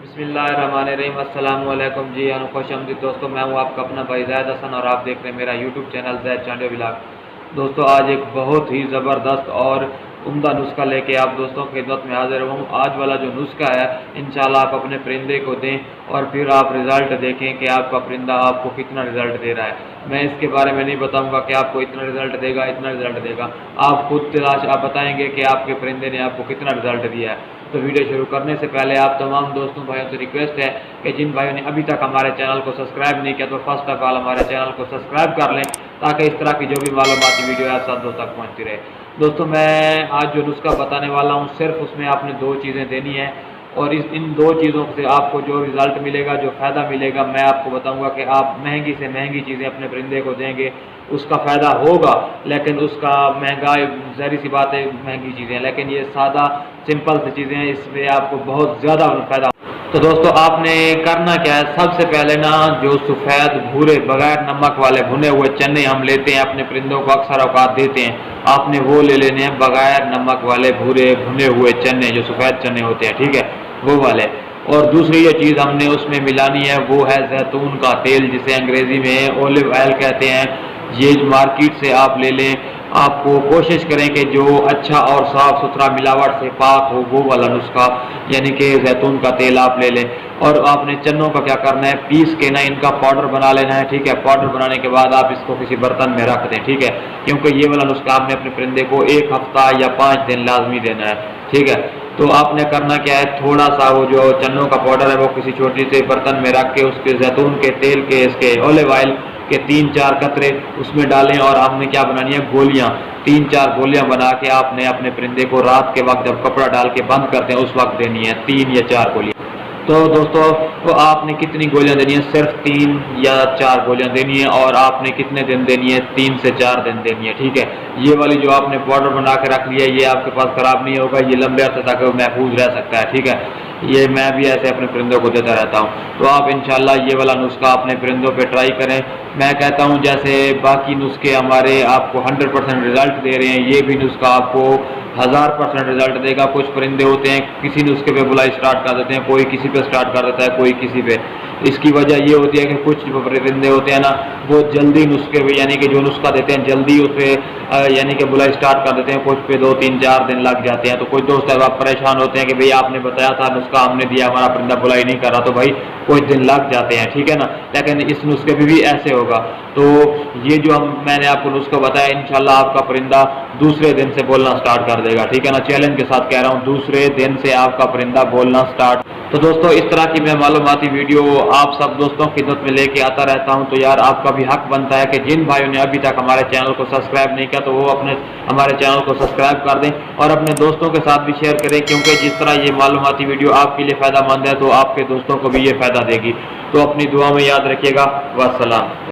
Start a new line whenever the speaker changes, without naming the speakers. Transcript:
बिस्मिल्लाहिर्रहमानिर्रहीम। अस्सलाम वालेकुम जी, खुशामदीद दोस्तों। मैं हूँ आपका अपना भाई ज़ैद हसन और आप देख रहे हैं मेरा यूट्यूब चैनल ज़ैद चांडियो व्लॉग। दोस्तों आज एक बहुत ही ज़बरदस्त और उम्दा नुस्खा लेके आप दोस्तों की खिदमत में हाजिर हूँ। आज वाला जो नुस्खा है इंशाल्लाह आप अपने परिंदे को दें और फिर आप रिज़ल्ट देखें कि आपका परिंदा आपको कितना रिज़ल्ट दे रहा है। मैं इसके बारे में नहीं बताऊंगा कि आपको इतना रिज़ल्ट देगा इतना रिज़ल्ट देगा, आप खुद तलाश आप बताएंगे कि आपके परिंदे ने आपको कितना रिज़ल्ट दिया है। तो वीडियो शुरू करने से पहले आप तमाम दोस्तों भाइयों से रिक्वेस्ट है कि जिन भाइयों ने अभी तक हमारे चैनल को सब्सक्राइब नहीं किया तो फर्स्ट ऑफ ऑल हमारे चैनल को सब्सक्राइब कर लें ताकि इस तरह की जो भी मालूमाती वीडियो है आप सब दोस्तों तक पहुँचती रहे। दोस्तों मैं आज जो नुस्खा बताने वाला हूँ सिर्फ उसमें आपने दो चीज़ें देनी है और इन दो चीज़ों से आपको जो रिज़ल्ट मिलेगा, जो फ़ायदा मिलेगा, मैं आपको बताऊंगा कि आप महंगी से महंगी चीज़ें अपने परिंदे को देंगे उसका फ़ायदा होगा, लेकिन उसका महंगाई ज़ाहिर सी बात है महंगी चीज़ें हैं, लेकिन ये सादा सिंपल सी चीज़ें हैं, इसमें आपको बहुत ज़्यादा फ़ायदा। तो दोस्तों आपने करना क्या है, सबसे पहले ना जो सफ़ेद भूरे बगैर नमक वाले भुने हुए चने हम लेते हैं अपने परिंदों को अक्सर औकात देते हैं, आपने वो ले लेने हैं बगैर नमक वाले भूरे भुने हुए चने, जो सफ़ेद चने होते हैं, ठीक है, वो वाले। और दूसरी ये चीज़ हमने उसमें मिलानी है वो है जैतून का तेल, जिसे अंग्रेज़ी में ओलिव ऑयल कहते हैं। ये मार्केट से आप ले लें, आपको कोशिश करें कि जो अच्छा और साफ़ सुथरा मिलावट से पाक हो वो वाला नुस्खा, यानी कि जैतून का तेल आप ले लें। और आपने चनों का क्या करना है, पीस के ना इनका पाउडर बना लेना है, ठीक है। पाउडर बनाने के बाद आप इसको किसी बर्तन में रख दें, ठीक है, क्योंकि ये वाला नुस्खा आपने अपने परिंदे को 1 हफ्ता या 5 दिन लाजमी देना है, ठीक है। तो आपने करना क्या है, थोड़ा सा वो जो चनों का पाउडर है वो किसी छोटी से बर्तन में रख के उसके जैतून के तेल के इसके ओलिव ऑयल के 3-4 कतरे उसमें डालें और आपने क्या बनानी है, गोलियां 3-4 गोलियां बना के आपने अपने परिंदे को रात के वक्त जब कपड़ा डाल के बंद करते हैं उस वक्त देनी है 3 या 4 गोलियां। तो दोस्तों तो आपने कितनी गोलियां देनी है, सिर्फ 3 या 4 गोलियां देनी है और आपने कितने दिन देनी है, 3 से 4 दिन देनी है, ठीक है। ये वाली जो आपने पाउडर बना के रख लिया है ये आपके पास ख़राब नहीं होगा, ये लंबे अरसे तक महफूज रह सकता है, ठीक है। ये मैं भी ऐसे अपने परिंदों को देता रहता हूँ। तो आप इंशाल्लाह ये वाला नुस्खा अपने परिंदों पे ट्राई करें। मैं कहता हूँ जैसे बाकी नुस्खे हमारे आपको 100% रिज़ल्ट दे रहे हैं, ये भी नुस्खा आपको 1000% रिज़ल्ट देगा। कुछ परिंदे होते हैं किसी नुस्खे पे बुलाई स्टार्ट कर देते हैं, कोई किसी पे स्टार्ट कर देता है, कोई किसी पे। इसकी वजह ये होती है कि कुछ परिंदे होते हैं ना वो जल्दी नुस्खे पे, यानी कि जो नुस्खा देते हैं जल्दी उस पर यानी कि बुलाई स्टार्ट कर देते हैं, कुछ पे 2-3-4 दिन लग जाते हैं। तो कुछ दोस्त आप परेशान होते हैं कि भाई आपने बताया था नुस्खा हमने दिया, हमारा परिंदा बुलाई नहीं कर रहा, तो भाई कुछ दिन लग जाते हैं, ठीक है ना। लेकिन इस नुस्खे में भी ऐसे होगा। तो ये जो मैंने आपको नुस्खा बताया इंशाल्लाह आपका परिंदा दूसरे दिन से बोलना स्टार्ट कर देगा, ठीक है ना। चैलेंज के साथ कह रहा हूँ, दूसरे दिन से आपका परिंदा बोलना स्टार्ट। तो दोस्तों इस तरह की मैं मालूमाती वीडियो आप सब दोस्तों की खिदमत में लेके आता रहता हूं। तो यार आपका भी हक बनता है कि जिन भाइयों ने अभी तक हमारे चैनल को सब्सक्राइब नहीं किया तो वो अपने हमारे चैनल को सब्सक्राइब कर दें और अपने दोस्तों के साथ भी शेयर करें, क्योंकि जिस तरह ये मालूमाती वीडियो आपके लिए फ़ायदा मंद है तो आपके दोस्तों को भी ये फ़ायदा देगी। तो अपनी दुआ में याद रखिएगा। वस्सलाम।